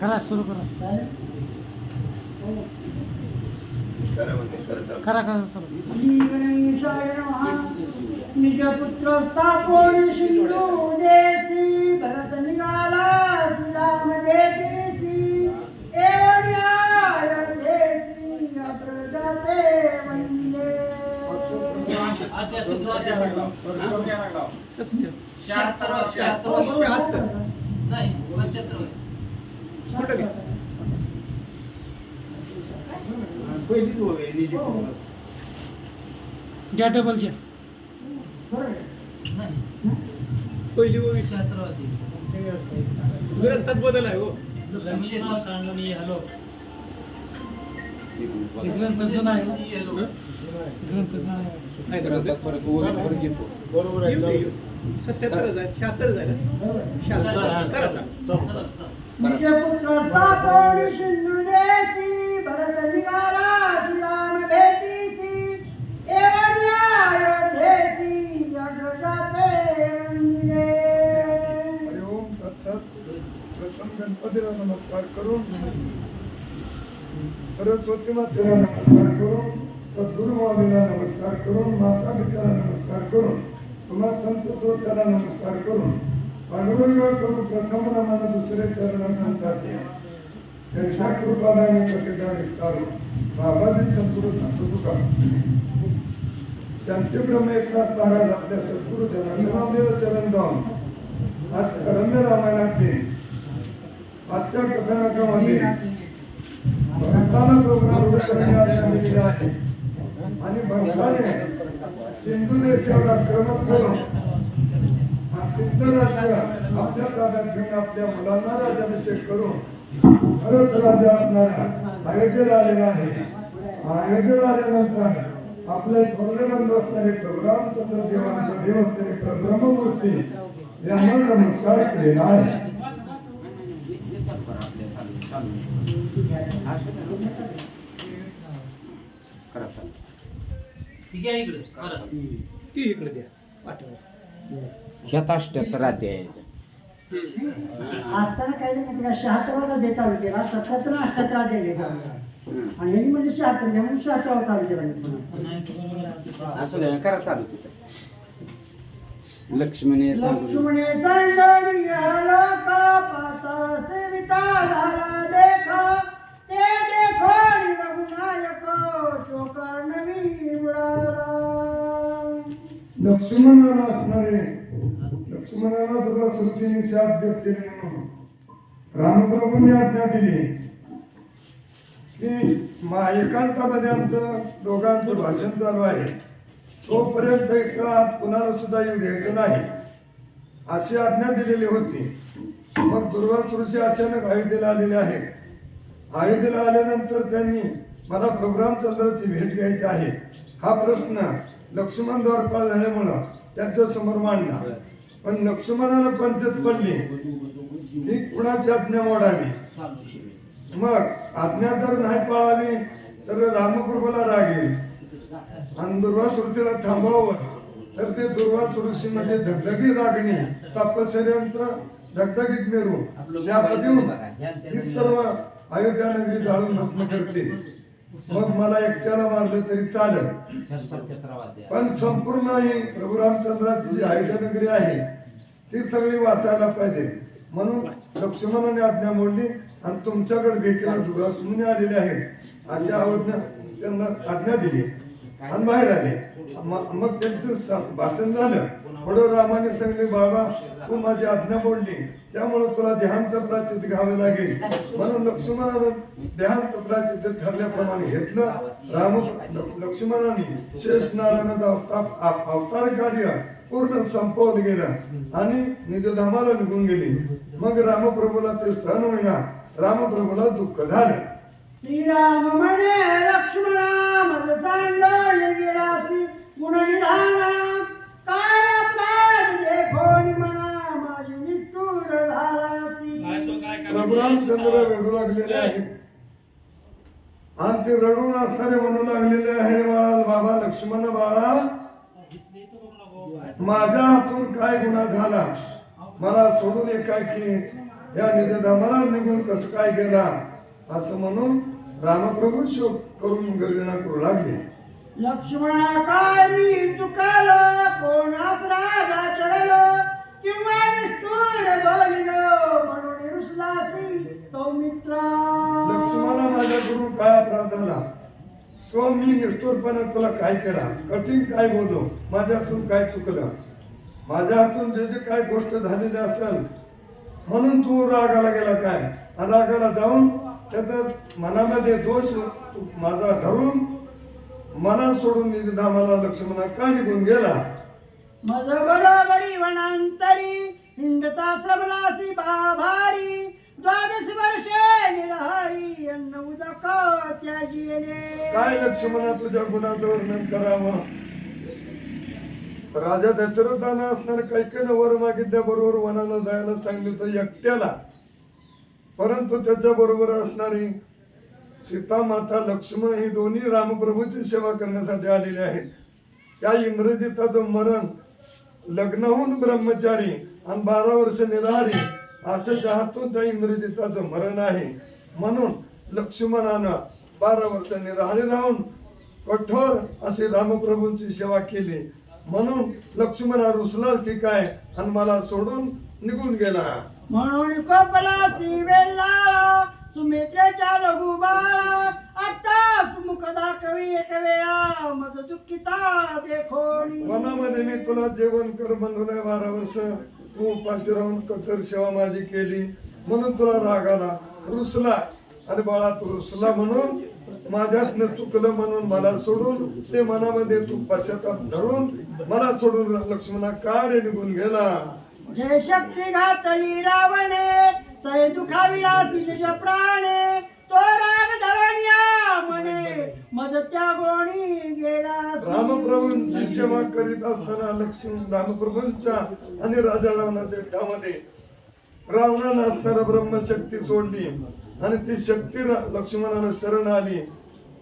करा सुरू करा करा करा सुरू गणेशाय नमः निजपुत्र स्थापोन सिंधू देसी भरत निघाला श्रीराम भेटीसी एवढ्या देसी प्रजाते वंदे सत्य 76 नाही 75 घ्या डबल घ्या पहिली ओळी 76 होती ग्रंथात बदल आहे हो ग्रंथाचं नाही ग्रंथाचं नाही बरोबर आहे 77 आहे 76 झालं निजपुत्र स्थापोन सिंधू देसी भरत निघाला श्रीराम भेटीसी एवढ्या देसी प्रजाते वंदे हरि ओम तत्सत. प्रथम गणपतीला नमस्कार करून सरस्वती मातेला नमस्कार करून सद्गुरु माऊलीला नमस्कार करून माता पित्याला नमस्कार करून तुम्हा संत श्रोत्याला नमस्कार करून पांडुरंग करून प्रथम नामानं दुसरे चरण संताचे त्यांच्या कृपादाने प्रतिदा विस्तारून बाबाजी सद्गुरु दासतुका शांतीब्रह्म एकनाथ महाराज आपल्या सद्गुरु जनार्दनाला शरण जाऊन आज रम्य रामायणातील आजच्या कथानकामध्ये भरताला प्रोग्राम करण्यात आलेला आहे आणि भरताने सिंधू देशावर आक्रमण करून तिथलं राज्य आपल्या ताब्यात घेऊन आपल्या मुलांना राज्याभिषेक करून भरत राजा असणारा अयोध्येला आलेला आहे. अयोध्येला आल्यानंतर आपले थोरले बंधू असणारे प्रभू रामचंद्र देवांचा देव असणारे ब्रह्ममूर्ती यांना नमस्कार केलेला आहे. ठीक आहे इकडे करा ती इकडे द्या पाठवा ह्यात 78 अध्याय असताना काय झालं माहिती का 76 चा देता विचारा 77 78 दे देता आणि यांनी म्हणजे 76 म्हणून 76 चा विचारा असं करा चालू तिथं लक्ष्मणे लक्ष्मणे सांगणी आलोका पाता सेविता झाला देखा ते देखो रघुनायक चोकर्णवी उडाला. लक्ष्मणाला असणारे लक्ष्मणाला दुर्वासुरसेने शाप देते म्हणून रामप्रभूंनी आज्ञा दिली की एकांतामध्ये आमचं दोघांचं भाषण चालू आहे तोपर्यंत इथं आज कुणाला सुद्धा येऊ द्यायचं नाही अशी आज्ञा दिलेली होती. मग दुर्वासुरसे अचानक अयोध्येला आलेले आहेत. अयोध्येला आल्यानंतर त्यांनी मला प्रोग्राम चंद्राची भेट घ्यायची आहे हा प्रश्न लक्ष्मण द्वारपाळ झाल्यामुळं त्यांच्या समोर मांडला. पण लक्ष्मणाला पंचायत पडली की कुणाची आज्ञा मोडावी. मग आज्ञा जर नाही पाळावी तर रामप्रभूला राग येईल आणि दुर्वासुरसेला थांबवावं तर ते दुर्वासुरशीमध्ये धगधगी लागणे तपश्चर्यांचं धगधगीत मेरू शाप देऊन ही सर्व अयोध्या नगरी जाळून भस्म करतील. मग मला एकट्याला मारलं तरी चालेल पण संपूर्ण ही प्रभू रामचंद्राची जी अयोध्या नगरी आहे ती सगळी वाचायला पाहिजे म्हणून लक्ष्मणाने आज्ञा मोडली आणि तुमच्याकडे भेटीला दुर्वासुमुनी आलेले आहेत अशी आज्ञा त्यांना आज्ञा दिली आणि बाहेर आले. मग त्यांचं भाषण झालं. पुढं रामाने सांगितले बाबा तू माझी आज्ञा मोडली त्यामुळे तुला देहांत प्राचित घ्यावे लागेल म्हणून लक्ष्मणानं देहांत प्राचित ठरल्याप्रमाणे घेतलं. लक्ष्मणाने शेष नारायणाचा अवतार कार्य पूर्ण संपवलं गेलं आणि निजधामाला निघून गेली. मग रामप्रभूला ते सहन होईना रामप्रभूला दुःख झालं. श्रीराम म्हणे लक्ष्मणा मज सांडले गेलासी गुण निधाना काय अपराध देखो म्हणा माझी निष्ठुर झालासी. प्रभू रामचंद्र रडू लागलेले आहेत आणि ते रडून असणारे म्हणू लागलेले आहे बाळा बाबा लक्ष्मण बाळा माझ्या हातून काय गुन्हा झाला मला सोडून एकाकी या निजधामाला निघून कसं काय गेला असं म्हणून रामप्रभू शोक करून गर्जना करू लागले. लक्ष्मणा काय मी चुकालो, कोण अपराध आचरलो, किंवा निष्ठुर बोलिलो, म्हणून रुसलासी सौमित्रा. लक्ष्मणा माझ्याकडून काय अपराध झाला तो मी निष्ठुरपणे तुला काय केला, कठीण काय बोललो, माझ्या हातून काय चुकलं, माझ्या हातून जे जे काय गोष्ट झालेली असेल म्हणून तू रागाला गेला काय, आणि रागाला जाऊन त्याचा मनामध्ये दोष माझा धरून मला सोडून निजधामाला लक्ष्मणा का निघून गेला. मज बरोबरी वनांतरी हिंडता श्रमलासी भारी, द्वादश वर्षे निरहारी अन्न उदक त्याजिले. काय लक्ष्मणा तुझ्या गुणाचं वर्णन करावं. राजा दशरथानं असणारे कैकेनं वर मागितल्या बरोबर वनाला जायला सांगितलं होतं एकट्याला, परंतु त्याच्या बरोबर असणारी सीता माता लक्ष्मण ही दोन्ही रामप्रभूची सेवा करण्यासाठी आलेले आहेत. त्या इंद्रजिताचं मरण, लग्न होऊन ब्रह्मचारी आणि 12 वर्ष निराहारी अशाच्या हातून त्या इंद्रजिताचं मरण आहे. म्हणून लक्ष्मणानं 12 वर्ष निराहारी राहून कठोर अशी रामप्रभूंची सेवा केली. म्हणून लक्ष्मणा रुसलाच ठीक आहे आणि मला सोडून निघून गेला. म्हणून कोपलासी वेल्ला सुमित्रेच्या लघु बाळा, आता सुमुख दाखवी एक वेळा मज दुःखिता देखोनी. मनामध्ये मी तुला जेवण कर म्हणून 12 वर्ष तू उपाशी राहून कठोर सेवा माझी केली म्हणून तुला राग आला, रुसला, आणि बाळा तू रुसला म्हणून माझ्यातनं चुकलं म्हणून मला सोडून ते मनामध्ये तू पश्चाताप धरून मला सोडून लक्ष्मणा का रे निघून गेला. जय शक्ती घातली रावणे, तय दुखाविलासी निज प्राणे, तो राग धरण्या म्हणे मज त्या गोणी गेला. रामप्रभूंची सेवा करीत असताना रामप्रभूंच्या आणि राजा रावणाच्या युद्धामध्ये रावणानं असणारा ब्रह्मशक्ती सोडली आणि ती शक्ती लक्ष्मणाला शरण आली,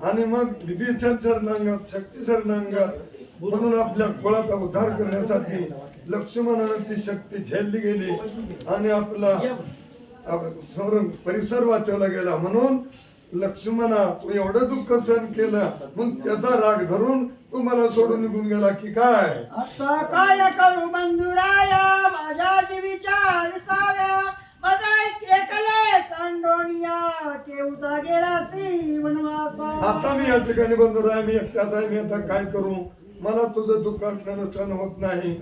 आणि मग विभीषण शरणांगात, शक्ती शरणांगात म्हणून आपल्या कुळाचा उद्धार करण्यासाठी लक्ष्मणानं ती शक्ती झेलली गेली आणि आपला परिसर वाचवला गेला. म्हणून लक्ष्मणा तू एवढं दुःख सहन केलं मग त्याचा राग धरून तू मला सोडून निघून गेला की काय. आता काय करू बंधुराया, माझ्या जीवीच्या विसाव्या, माझा एकले सांडोनिया केवता गेला सी वनवासा. आता मी या ठिकाणी बंधुराय, मी एकटाच आहे, मी आता काय करू, मला तुझं दुःख असण्यानं सहन होत नाही.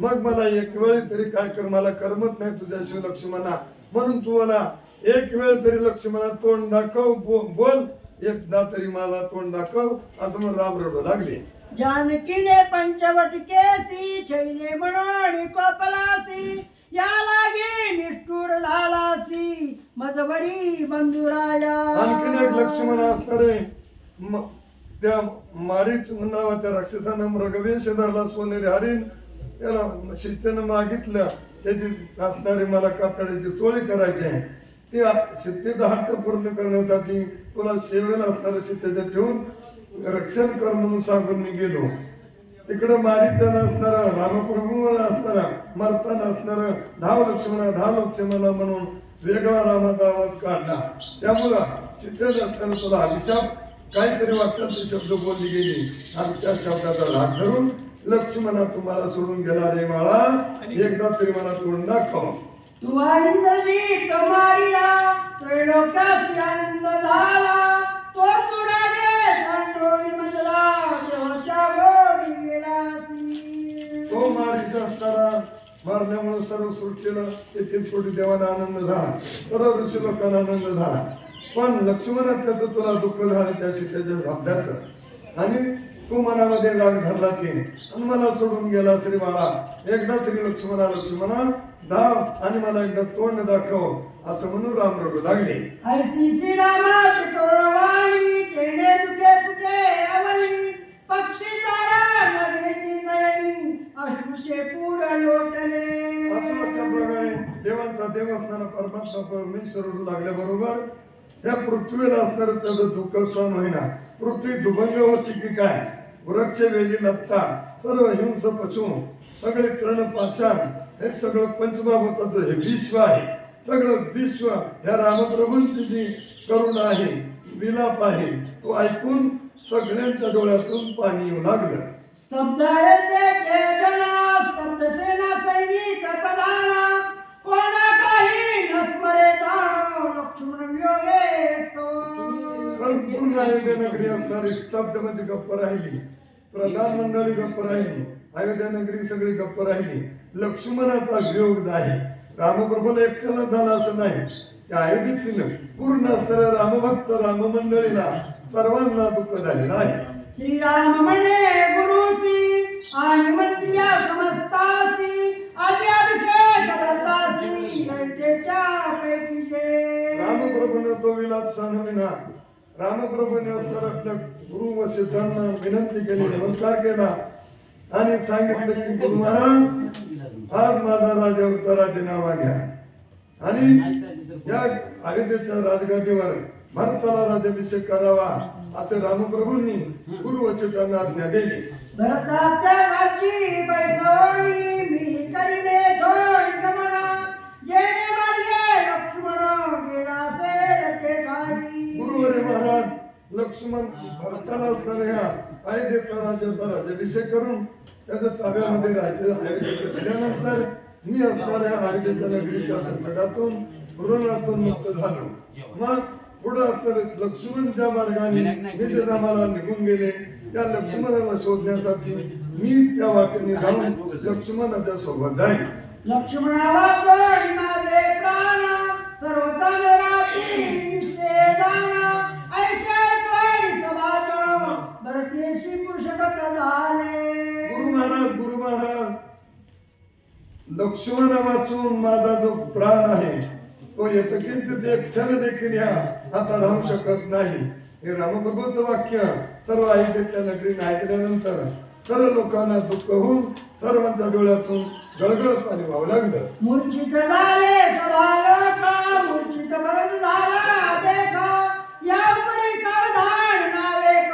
मग मला एक वेळ तरी काय कर, मला करमत नाही तुझ्याशिवाय लक्ष्मणा, म्हणून तू मला एक वेळ तरी लक्ष्मणा तोंड दाखव, बोल एकदा तरी मला तोंड दाखव असं म्हणून राम रडू लागले. जानकीने पंचवट केसी छैले म्हणून कोपलासी, या लागे निष्ठुर झालासी मजवरी बंधुराया. आणखीन एक लक्ष्मण असणारे त्या मारीच नावाच्या राक्षसानं मृगवेश धरला, सोनेरी हरिण त्याला शिस्तीनं मागितलं, त्याची असणारी मला कातड्याची चोळी करायची आहे, ती शिस्तीचा हट्ट पूर्ण करण्यासाठी तुला सेवेला असणारं शिस्तीचं ठेवून रक्षण कर म्हणून सांगून मी गेलो. तिकडं मारीचं असणारा रामप्रभूवर असणारा मरताना असणारा धाव लक्ष्मणा म्हणून वेगळा रामाचा आवाज काढला. त्यामुळं चित्तेत असताना तुला अभिशाप काहीतरी वाटतं ते शब्द बोलली गेली आणि त्या शब्दाचा राग धरून लक्ष्मणा तुम्हाला सोडून गेला रे बाळा, एकदा तरी मला तोंड दाखव. तुवा इंद्रजीत मारिला, त्रैलोक्यात आनंद झाला, तो तुरागे सांडोळी मजला, देवाच्या गोडी गेलासी. तो मारीत असणारा मारल्यामुळे सर्व सृष्टीला 33 कोटी देवाला आनंद झाला, सर्व ऋषी लोकांना आनंद झाला. पण लक्ष्मणा त्याचं तुला दुःख झालं त्याशी त्याच्या शब्दाचं, आणि तू मनामध्ये राग धरला की आणि मला सोडून गेला श्री बाळा, एकदा तरी लक्ष्मणा धाव आणि मला एकदा तोंड दाखव असं म्हणून राम रडू लागले. ऐसी श्रीरामाची करुणवाणी, तेने दुखे फुटे अवली, पक्षी तारा नभेची नयनी, अश्रूचे पूर लोटले. असं अशा प्रकारे देवांचा देव असणारा परमात्मा परमेश्वर रडू लागल्याबरोबर या पृथ्वीला असणारं त्याचं दुःख सहन होईना. पृथ्वी दुभंग होती की काय, वृक्ष वेली लत्ता सर्व हिंस पशु सगळे तृण पाषाण हे सगळं पंचमहाभूताचं हे विश्व आहे, सगळं विश्व ह्या रामप्रभूंची जी करुणा आहे, विलाप आहे, तो ऐकून सगळ्यांच्या डोळ्यातून पाणी येऊ लागलं. स्तब्ध येते जना, स्तब्ध सेना सैनिक प्रधान, कोणा काही नस्मरे जाण, लक्ष्मण वियोगे संपूर्ण अयोध्या नगरी असणारी स्तब्ध म्हणजे गप्प राहिली. प्रधान मंडळी गप्प राहिली, अयोध्या नगरी सगळी गप्प राहिली. लक्ष्मणाचा वियोग आहे. रामप्रभूला एकट्याला झाला असं नाही, त्या अयोध्येतील पूर्ण असणाऱ्या रामभक्त राममंडळीला सर्वांना दुःख झालेलं आहे. श्रीराम म्हणे गुरुसी आणि मंत्रिया समस्तासी, आजी अभिषेक करतासी अयोध्येच्या पैकीचे. रामप्रभूने तो विलाप सांगविना. रामप्रभूने आपल्या गुरु व सिद्धांना विनंती केली, नमस्कार केला आणि सांगितलं की गुरु महाराज, आज माझा राजावरचा राजीनामा घ्या आणि या अयोध्येच्या राजगादीवर भारताला राज्याभिषेक करावा असे रामप्रभूंनी गुरु व सिद्धांना आज्ञा दिली. भरताच्या राज्य बैसवणी मी करीने थोडी गमना, जेणे मार्गे लक्ष्मण गेला असेल ते ठाई. गुरुवरे महाराज लक्ष्मण भरताला असणाऱ्या अयोध्येच्या राज्याचा राज्याभिषेक करून त्याच्या ताब्यामध्ये राज्य अयोध्येचे दिल्यानंतर मी असणाऱ्या अयोध्येच्या नगरीच्या संकटातून ऋणातून मुक्त झालो. मग पुढं तर लक्ष्मण ज्या मार्गाने विजयनामाला निघून गेले, त्या लक्ष्मणाला शोधण्यासाठी मी त्या वाटेने जाऊन लक्ष्मणाच्या सोबत जाईन. लक्ष्मणाला जोडी माझे प्राण, सर्वतन रात्री निश्चय जाण, ऐशे त्वरी समाज भरतेशी पुरुषपत झाले. गुरु महाराज लक्ष्मणा वाचून माझा जो प्राण आहे तो यथकिंचित एक क्षण देखील या आता राहू शकत नाही. हे रामप्रभूचं वाक्य सर्व अयोध्येतल्या नगरीने ऐकल्यानंतर सर्व लोकांना दुःख होऊन सर्वांच्या डोळ्यातून गळगळत पाणी वाहू लागलं. मूर्छित झाले सभालोक, मूर्छित भरत झाला देख, या उपरी सावधान नावेक,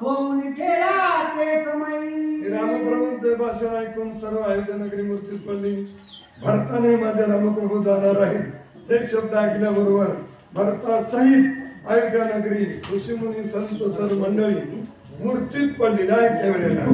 होऊन ठेला ते समयी. हे रामप्रभूंचे भाषण ऐकून सर्व अयोध्या नगरी मूर्तीत पडली. भरताने माझे रामप्रभू जाणार आहेत हे शब्द ऐकल्याबरोबर भरतासहित अयोध्या नगरी ऋषीमुनी संत सर मंडळी मूर्छित पडलेली आहेत त्यावेळेला.